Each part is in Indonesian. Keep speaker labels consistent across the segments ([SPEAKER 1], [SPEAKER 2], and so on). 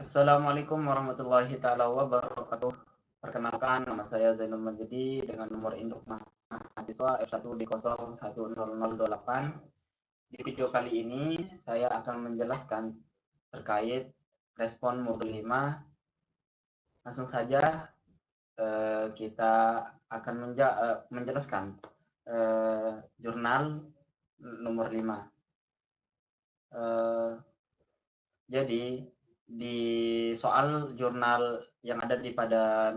[SPEAKER 1] Assalamualaikum warahmatullahi taala wabarakatuh. Perkenalkan, nama saya Zainul Majdi dengan nomor induk mahasiswa F1D011028. Di video kali ini saya akan menjelaskan terkait respon modul 5. Langsung saja kita akan menjelaskan jurnal nomor 5. Jadi di soal jurnal yang ada di pada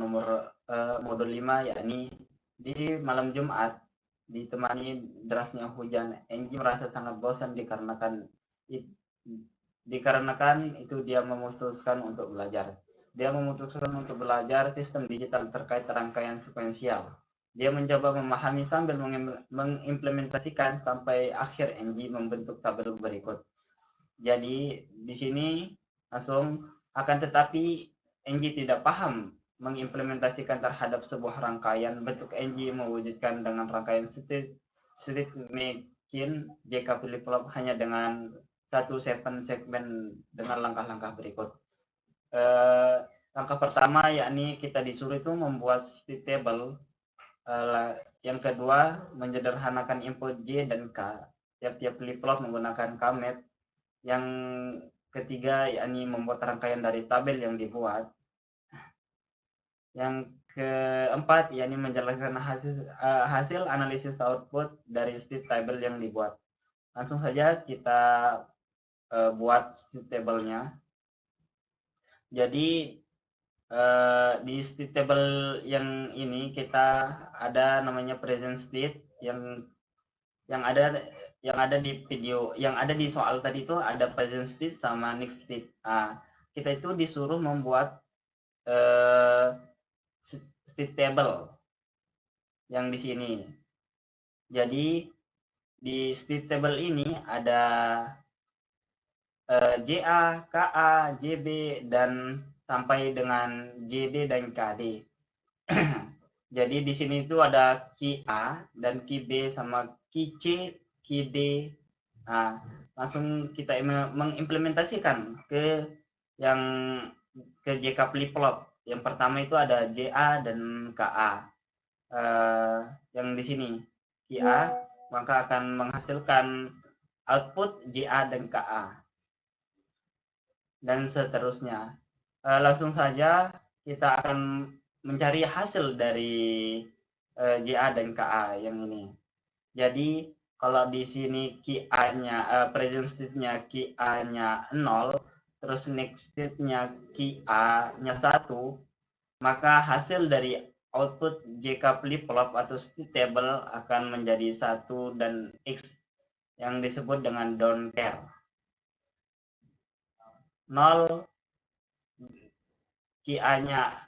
[SPEAKER 1] modul 5, yakni di malam Jumat ditemani derasnya hujan, Enji merasa sangat bosan dikarenakan itu dia memutuskan untuk belajar. Dia memutuskan untuk belajar sistem digital terkait rangkaian sekuensial. Dia mencoba memahami sambil mengimplementasikan sampai akhir Enji membentuk tabel berikut. Jadi di sini langsung, akan tetapi NG tidak paham mengimplementasikan terhadap sebuah rangkaian. Bentuk NG mewujudkan dengan rangkaian state making JK flip-flop hanya dengan satu segmen dengan langkah-langkah berikut. Langkah pertama yakni kita disuruh itu membuat state table. Yang kedua, menyederhanakan input J dan K tiap-tiap flip-flop menggunakan Kmet. Yang ketiga yakni membuat rangkaian dari tabel yang dibuat. Yang keempat yakni menjelaskan hasil analisis output dari state table yang dibuat. Langsung saja kita buat state table-nya. Jadi di state table yang ini kita ada namanya present state yang ada di video, yang ada di soal tadi itu ada present state sama next state. Kita itu disuruh membuat state table yang di sini. Jadi di state table ini ada JA, KA, JB dan sampai dengan JD dan KD. Jadi di sini itu ada Ki A dan Ki B sama Ki C, Ki D. Langsung kita mengimplementasikan ke JK flip-flop. Yang pertama itu ada JA dan KA. Yang di sini Ki A maka akan menghasilkan output JA dan KA dan seterusnya. Langsung saja kita akan mencari hasil dari JA dan KA yang ini. Jadi kalau di sini QA-nya present state-nya QA-nya 0, terus next state-nya QA-nya 1, maka hasil dari output JK flip-flop atau state table akan menjadi 1 dan X yang disebut dengan don't care. 0 QA-nya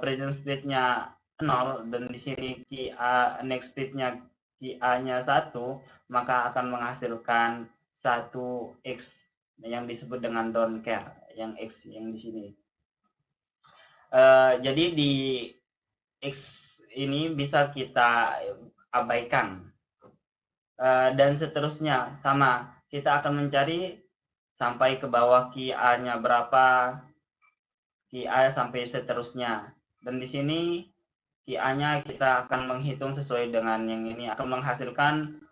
[SPEAKER 1] present state-nya 0 dan di sini QA next state-nya QA-nya 1, maka akan menghasilkan 1X yang disebut dengan don't care, yang X yang di sini. Jadi di X ini bisa kita abaikan. Dan seterusnya sama, kita akan mencari sampai ke bawah QA-nya berapa, QA sampai seterusnya. Dan di sini QA-nya kita akan menghitung sesuai dengan yang ini, akan menghasilkan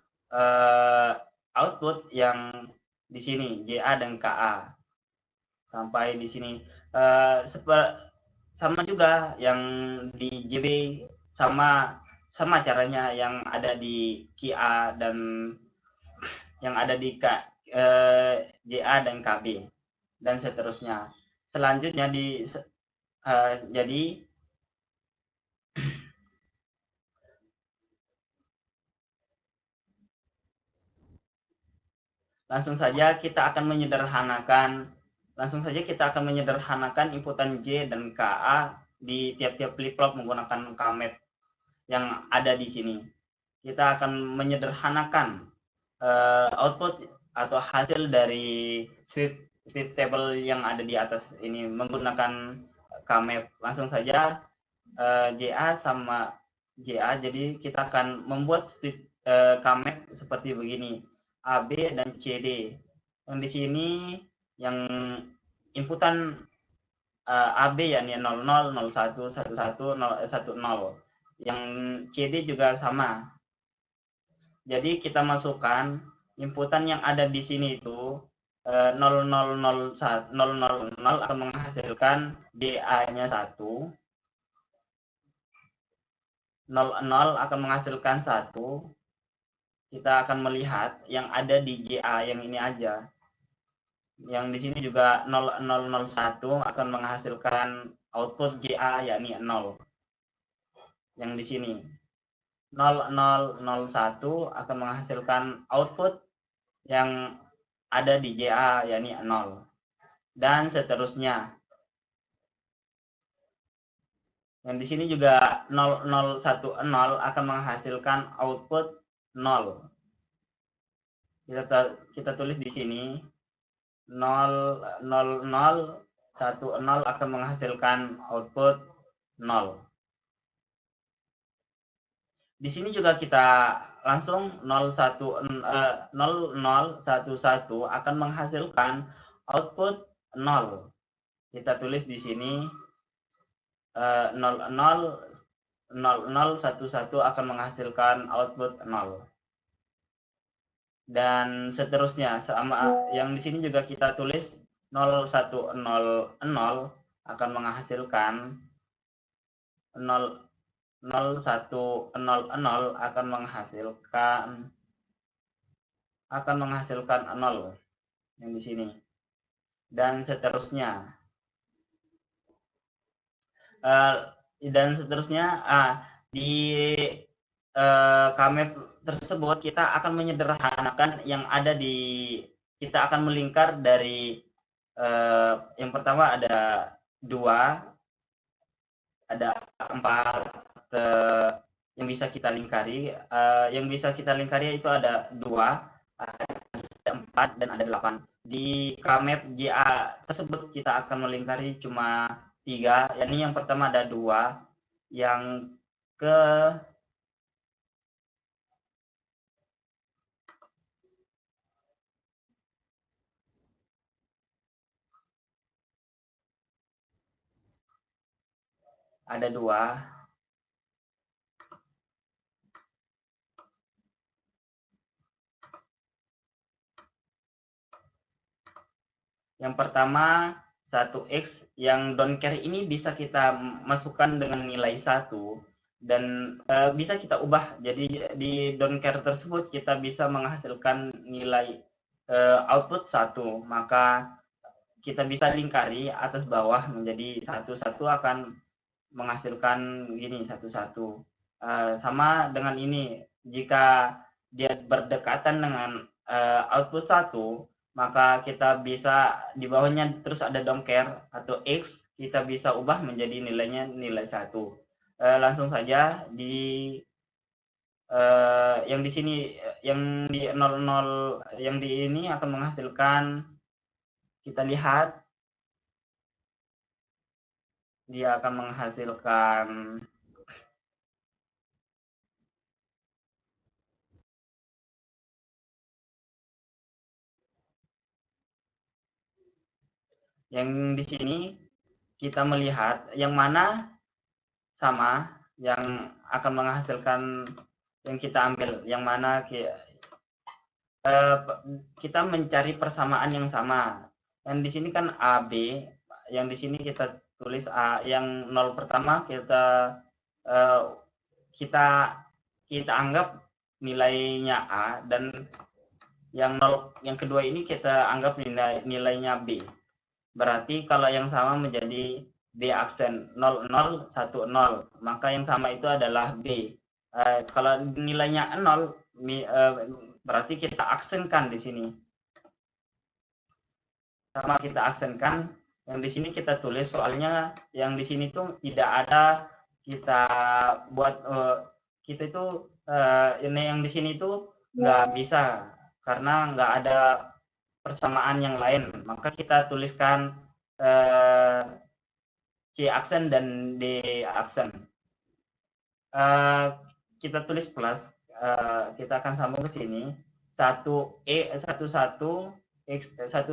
[SPEAKER 1] output yang di sini JA dan KA. Sampai di sini sama juga yang di JB, sama caranya yang ada di QA dan yang ada di JA dan KB dan seterusnya. Selanjutnya jadi langsung saja kita akan menyederhanakan inputan J dan KA di tiap-tiap flip-flop menggunakan Kmet yang ada di sini. Kita akan menyederhanakan output atau hasil dari state table yang ada di atas ini menggunakan Kmet. Langsung saja JA sama JA, jadi kita akan membuat state Kmet seperti begini, AB dan CD. Yang di sini yang inputan AB yakni 00, 01, 11, 10. Yang CD juga sama. Jadi kita masukkan inputan yang ada di sini itu 0001 akan menghasilkan DA-nya 1, 00 akan menghasilkan 1. Kita akan melihat yang ada di JA yang ini aja. Yang di sini juga 0001 akan menghasilkan output JA yakni 0. Yang di sini 0001 akan menghasilkan output yang ada di JA yakni 0. Dan seterusnya. Yang di sini juga 0010 akan menghasilkan output 0. Kita tulis di sini 00010 akan menghasilkan output 0. Di sini juga kita langsung 0011 akan menghasilkan output 0. Kita tulis di sini 0011 akan menghasilkan output 0. Dan seterusnya sama yang di sini juga kita tulis 0100 akan menghasilkan 0100 akan menghasilkan 0 yang di sini. Dan seterusnya di KMap tersebut kita akan menyederhanakan yang ada di, kita akan melingkar dari yang pertama ada 2, ada 4 yang bisa kita lingkari. Yang bisa kita lingkari itu ada 2, ada 4, dan ada 8. Di KMap JA tersebut kita akan melingkari cuma 3, yakni yang pertama ada 2, yang ke ada 2. Yang pertama 1x yang don't care ini bisa kita masukkan dengan nilai 1 dan bisa kita ubah. Jadi di don't care tersebut kita bisa menghasilkan nilai output 1. Maka kita bisa lingkari atas bawah menjadi 1 akan menghasilkan gini 1. Sama dengan ini, jika dia berdekatan dengan output 1, maka kita bisa di bawahnya terus ada don't care atau x, kita bisa ubah menjadi nilainya nilai 1. Langsung saja di yang di sini, yang di 00 yang di ini akan menghasilkan, kita lihat dia akan menghasilkan yang di sini kita melihat yang mana sama yang akan menghasilkan yang kita ambil, yang mana kita mencari persamaan yang sama. Yang di sini kan AB, yang di sini kita tulis A, yang 0 pertama kita anggap nilainya A, dan yang 0 yang kedua ini kita anggap nilainya B. Berarti kalau yang sama menjadi B aksen 0010, maka yang sama itu adalah B. Kalau nilainya 0, berarti kita aksenkan di sini. Sama kita aksenkan, yang di sini kita tulis, soalnya yang di sini tuh tidak ada kita buat kita itu ini yang di sini tuh nggak bisa karena nggak ada persamaan yang lain, maka kita tuliskan C aksen dan D aksen. Kita tulis plus, kita akan sambung ke sini 11 x 11,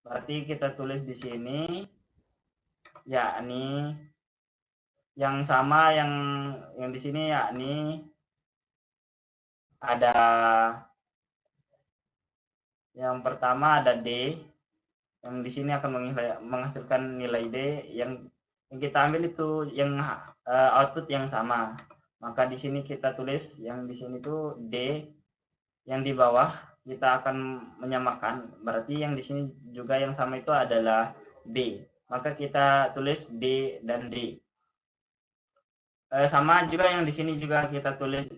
[SPEAKER 1] Berarti kita tulis di sini yakni yang sama yang di sini yakni ada yang pertama ada D, yang di sini akan menghasilkan nilai D, yang kita ambil itu yang output yang sama. Maka di sini kita tulis yang di sini itu D, yang di bawah kita akan menyamakan, berarti yang di sini juga yang sama itu adalah B. Maka kita tulis B dan D. Sama juga yang di sini juga kita tulis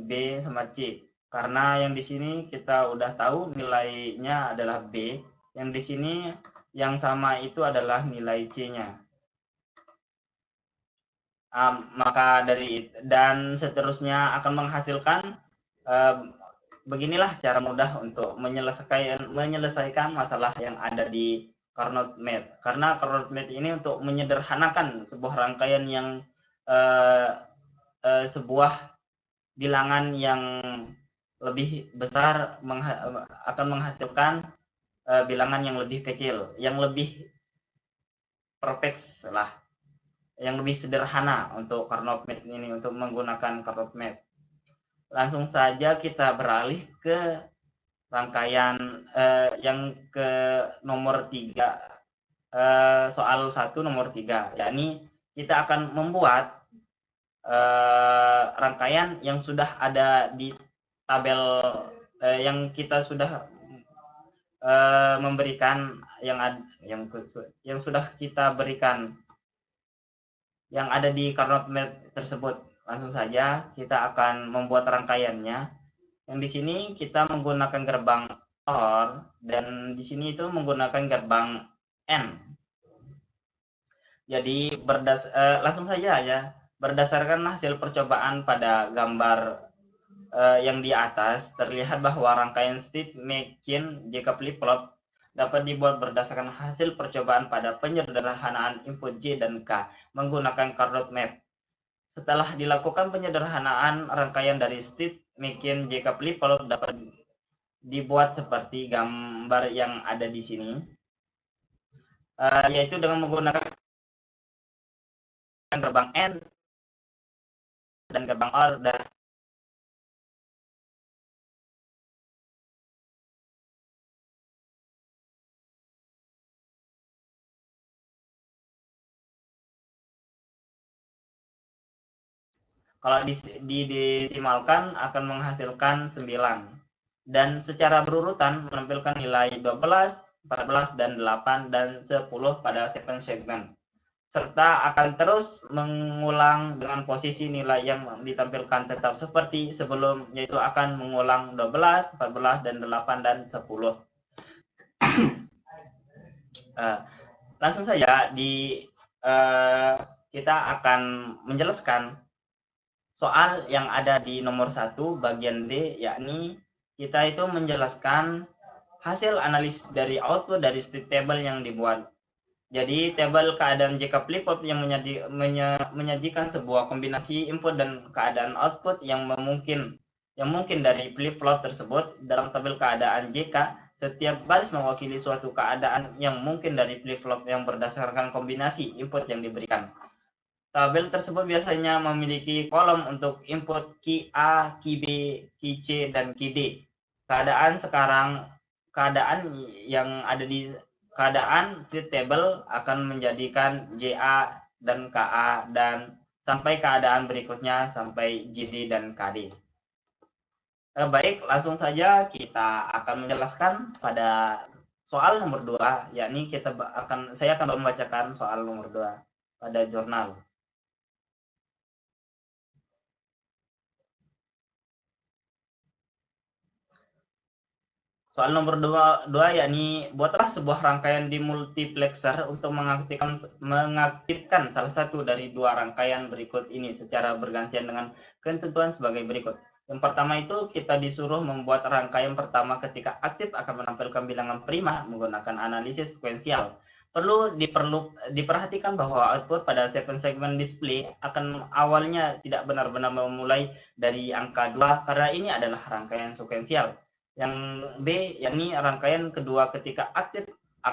[SPEAKER 1] B sama C. Karena yang di sini kita udah tahu nilainya adalah B, yang di sini yang sama itu adalah nilai C-nya. Maka dan seterusnya akan menghasilkan beginilah cara mudah untuk menyelesaikan masalah yang ada di Carnot Math. Karena Carnot Math ini untuk menyederhanakan sebuah rangkaian yang sebuah bilangan yang lebih besar akan menghasilkan bilangan yang lebih kecil, yang lebih perfect lah, yang lebih sederhana untuk Carnot Math ini, untuk menggunakan Carnot Math. Langsung saja kita beralih ke rangkaian yang ke nomor 3, soal 1 nomor 3, yakni kita akan membuat rangkaian yang sudah ada di tabel yang kita sudah memberikan yang sudah kita berikan yang ada di Carnot Math tersebut. Langsung saja kita akan membuat rangkaiannya. Yang di sini kita menggunakan gerbang OR dan di sini itu menggunakan gerbang N. Jadi langsung saja ya. Berdasarkan hasil percobaan pada gambar yang di atas, terlihat bahwa rangkaian state machine JK flip-flop dapat dibuat berdasarkan hasil percobaan pada penyederhanaan input J dan K menggunakan Carnot Math. Setelah dilakukan penyederhanaan, rangkaian dari state machine JK flip-flop dapat dibuat seperti gambar yang ada di sini, yaitu dengan menggunakan gerbang N dan gerbang OR. Dan kalau didesimalkan akan menghasilkan 9 dan secara berurutan menampilkan nilai 12, 14, dan 8 dan 10 pada segmen, serta akan terus mengulang dengan posisi nilai yang ditampilkan tetap seperti sebelum, yaitu akan mengulang 12, 14, dan 8 dan 10. Langsung saja kita akan menjelaskan soal yang ada di nomor 1 bagian D, yakni kita itu menjelaskan hasil analisis dari output dari state table yang dibuat. Jadi tabel keadaan JK flip-flop yang menyajikan sebuah kombinasi input dan keadaan output yang mungkin dari flip-flop tersebut. Dalam tabel keadaan JK, setiap baris mewakili suatu keadaan yang mungkin dari flip-flop yang berdasarkan kombinasi input yang diberikan. Tabel tersebut biasanya memiliki kolom untuk input key A, key B, key C, dan key D. Keadaan yang ada di keadaan state table akan menjadikan JA dan KA dan sampai keadaan berikutnya sampai JD dan KD. Baik, langsung saja kita akan menjelaskan pada soal nomor 2, yakni saya akan membacakan soal nomor 2 pada jurnal. Soal nomor 2 yakni buatlah sebuah rangkaian di multiplexer untuk mengaktifkan salah satu dari dua rangkaian berikut ini secara bergantian dengan ketentuan sebagai berikut. Yang pertama itu kita disuruh membuat rangkaian pertama ketika aktif akan menampilkan bilangan prima menggunakan analisis sekuensial. Perlu diperhatikan bahwa output pada segmen display akan awalnya tidak benar-benar memulai dari angka 2 karena ini adalah rangkaian sekuensial. Yang B, yakni rangkaian kedua ketika aktif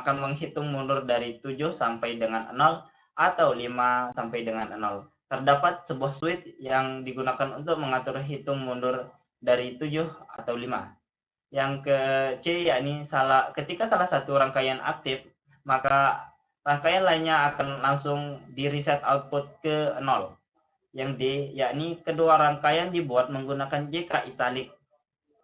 [SPEAKER 1] akan menghitung mundur dari 7 sampai dengan 0 atau 5 sampai dengan 0. Terdapat sebuah switch yang digunakan untuk mengatur hitung mundur dari 7 atau 5. Yang ke C, yakni ketika salah satu rangkaian aktif, maka rangkaian lainnya akan langsung di reset output ke 0. Yang D, yakni kedua rangkaian dibuat menggunakan JK italik.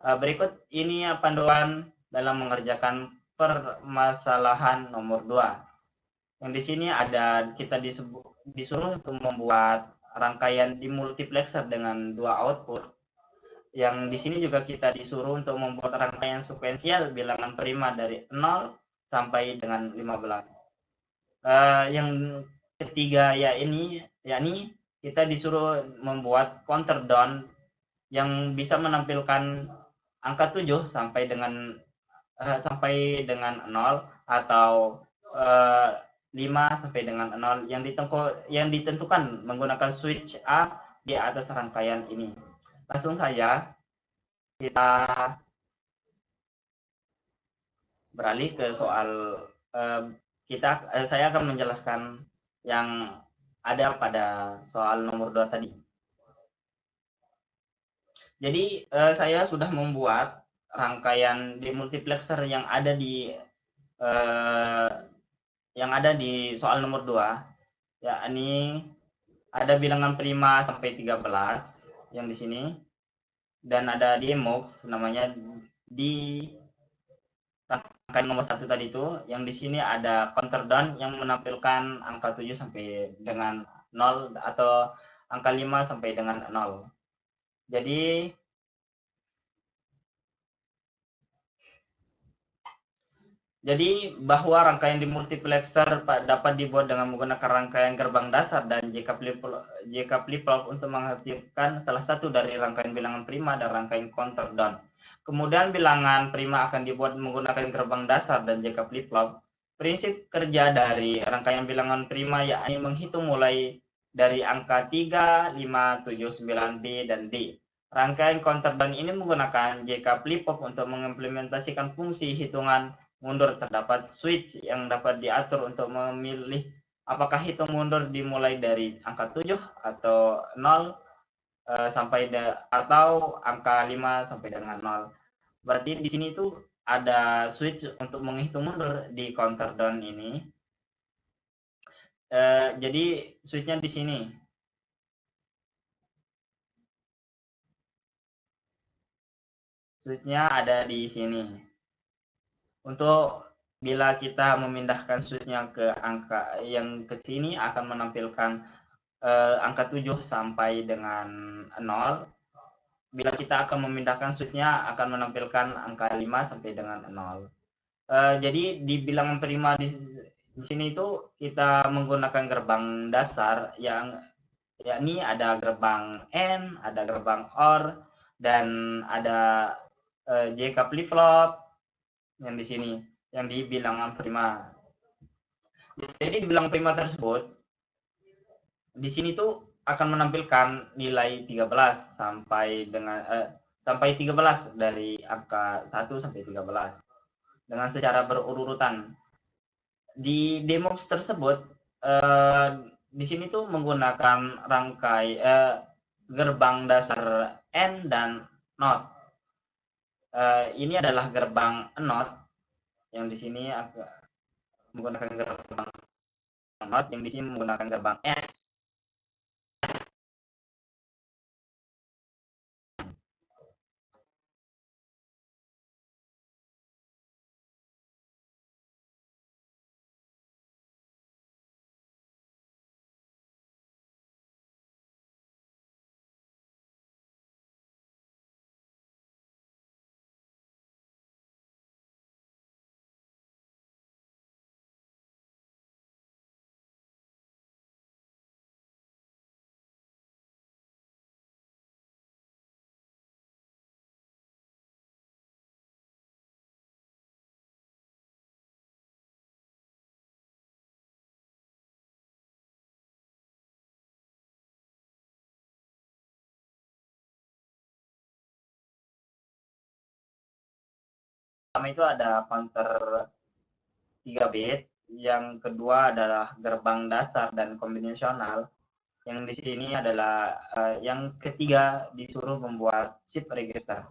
[SPEAKER 1] Berikut ini panduan dalam mengerjakan permasalahan nomor 2. Yang di sini kita disuruh untuk membuat rangkaian demultiplexer dengan 2 output. Yang di sini juga kita disuruh untuk membuat rangkaian sekuensial bilangan prima dari 0 sampai dengan 15. Yang ketiga yakni kita disuruh membuat counter down yang bisa menampilkan angka 7 sampai dengan 0 atau 5 sampai dengan 0 yang ditentukan menggunakan switch A di atas rangkaian ini. Langsung saja kita beralih ke soal saya akan menjelaskan yang ada pada soal nomor 2 tadi. Jadi saya sudah membuat rangkaian demultiplexer yang ada di soal nomor 2, yakni ada bilangan prima sampai 13 yang di sini, dan ada demux namanya di rangkaian nomor 1 tadi itu, yang di sini ada counter down yang menampilkan angka 7 sampai dengan 0 atau angka 5 sampai dengan 0. Jadi bahwa rangkaian demultiplexer dapat dibuat dengan menggunakan rangkaian gerbang dasar dan JK flip-flop untuk mengaktifkan salah satu dari rangkaian bilangan prima dan rangkaian counter down. Kemudian bilangan prima akan dibuat menggunakan gerbang dasar dan JK flip-flop. Prinsip kerja dari rangkaian bilangan prima yakni menghitung mulai dari angka 3, 5, 7, 9, B, dan D. Rangkaian counter down ini menggunakan JK flip-flop untuk mengimplementasikan fungsi hitungan mundur. Terdapat switch yang dapat diatur untuk memilih apakah hitung mundur dimulai dari angka 7 atau 0 atau angka 5 sampai dengan 0. Berarti di sini itu ada switch untuk menghitung mundur di counter down ini. Jadi switchnya di sini. Switchnya ada di sini. Untuk bila kita memindahkan switchnya ke angka yang ke sini akan menampilkan angka 7 sampai dengan 0. Bila kita akan memindahkan switchnya akan menampilkan angka 5 sampai dengan 0. Jadi di bilangan prima di sini itu kita menggunakan gerbang dasar yakni ada gerbang AND, ada gerbang OR, dan ada JK flip-flop yang di sini, yang di bilangan prima. Jadi di bilangan prima tersebut, di sini tuh akan menampilkan nilai 13 sampai 13 dari angka 1 sampai 13 dengan secara berurutan. Di demux tersebut di sini tuh menggunakan gerbang dasar AND dan NOT. Ini adalah gerbang NOT yang di sini menggunakan gerbang NOT, yang di sini menggunakan gerbang AND. Pertama itu ada counter 3 bit, yang kedua adalah gerbang dasar dan kombinasional, yang di sini adalah yang ketiga disuruh membuat shift register.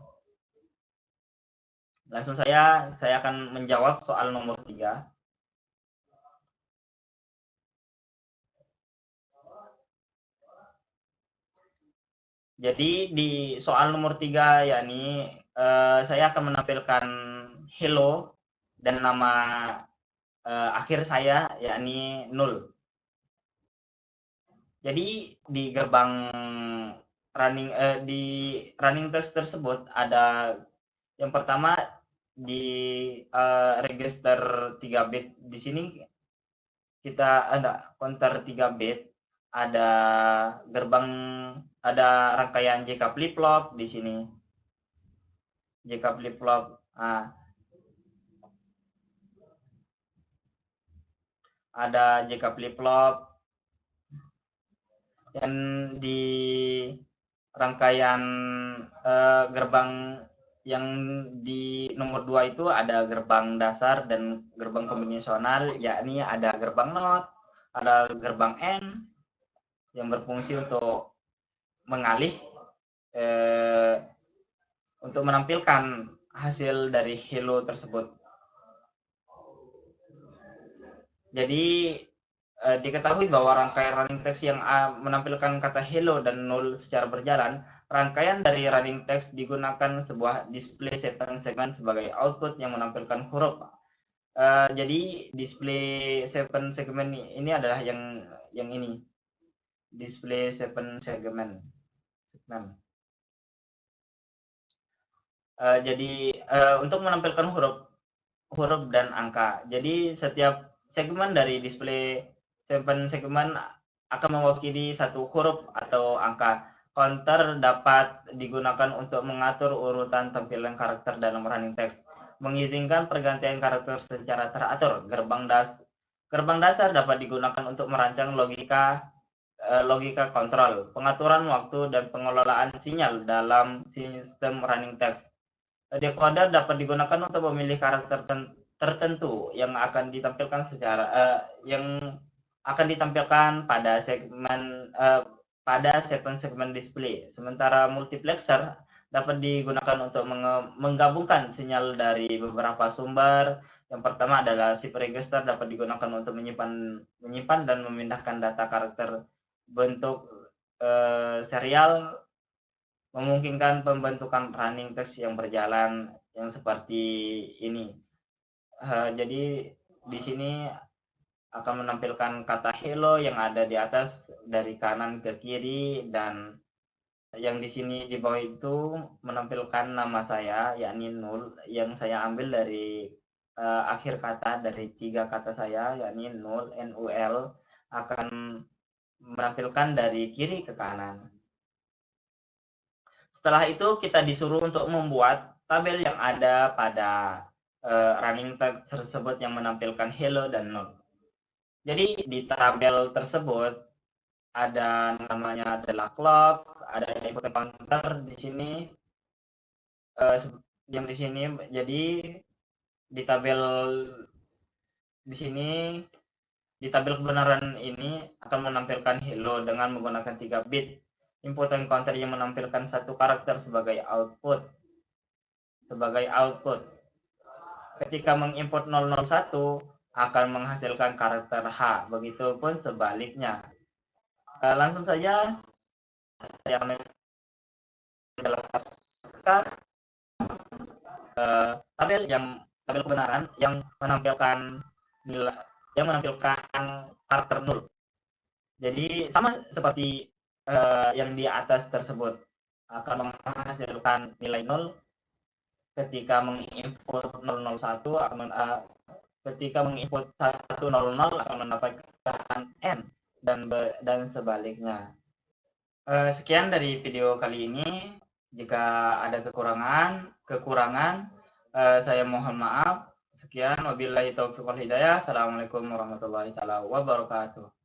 [SPEAKER 1] Langsung saya akan menjawab soal nomor 3. Jadi di soal nomor 3 yakni saya akan menampilkan hello dan nama akhir saya yakni 0. Jadi di gerbang di running text tersebut ada yang pertama di register 3 bit. Di sini kita ada counter 3 bit, ada gerbang, ada rangkaian JK flip flop di sini. JK flip flop. Ada JK flip flop. Dan di rangkaian gerbang yang di nomor 2 itu ada gerbang dasar dan gerbang kombinasional, yakni ada gerbang not, ada gerbang N yang berfungsi untuk mengalih untuk menampilkan hasil dari hello tersebut. Jadi diketahui bahwa rangkaian running text yang menampilkan kata hello dan 0 secara berjalan, rangkaian dari running text digunakan sebuah display segment sebagai output yang menampilkan huruf. Jadi display segment ini adalah yang ini, display segment. Jadi untuk menampilkan huruf dan angka. Jadi setiap segmen dari display segmen akan mewakili satu huruf atau angka. Counter dapat digunakan untuk mengatur urutan tampilan karakter dalam running text, mengizinkan pergantian karakter secara teratur. Gerbang dasar dapat digunakan untuk merancang logika kontrol, pengaturan waktu, dan pengelolaan sinyal dalam sistem running text. Decoder dapat digunakan untuk memilih karakter tertentu yang akan ditampilkan pada segmen display. Sementara multiplexer dapat digunakan untuk menggabungkan sinyal dari beberapa sumber. Yang pertama adalah shift register, dapat digunakan untuk menyimpan dan memindahkan data karakter bentuk serial, memungkinkan pembentukan running text yang berjalan yang seperti ini. Jadi di sini akan menampilkan kata hello yang ada di atas dari kanan ke kiri, dan yang di sini di bawah itu menampilkan nama saya yakni 0 yang saya ambil dari akhir kata dari 3 kata saya yakni 0, NUL, akan menampilkan dari kiri ke kanan. Setelah itu kita disuruh untuk membuat tabel yang ada pada running text tersebut yang menampilkan hello dan 0. Jadi di tabel tersebut ada namanya adalah clock, ada input counter di sini, yang di sini. Jadi di tabel di sini, di tabel kebenaran ini akan menampilkan hello dengan menggunakan 3 bit. Input dan counter yang menampilkan satu karakter sebagai output. Ketika menginput 001 akan menghasilkan karakter H, begitupun sebaliknya. Langsung saja saya menjelaskan tabel kebenaran yang menampilkan karakter 0. Jadi sama seperti yang di atas tersebut, akan menghasilkan nilai 0 ketika menginput 001, ketika menginput 100 akan mendapatkan N, dan sebaliknya. Sekian dari video kali ini. Jika ada kekurangan, saya mohon maaf. Sekian, wabillahi taufiq wal hidayah. Assalamualaikum warahmatullahi wabarakatuh.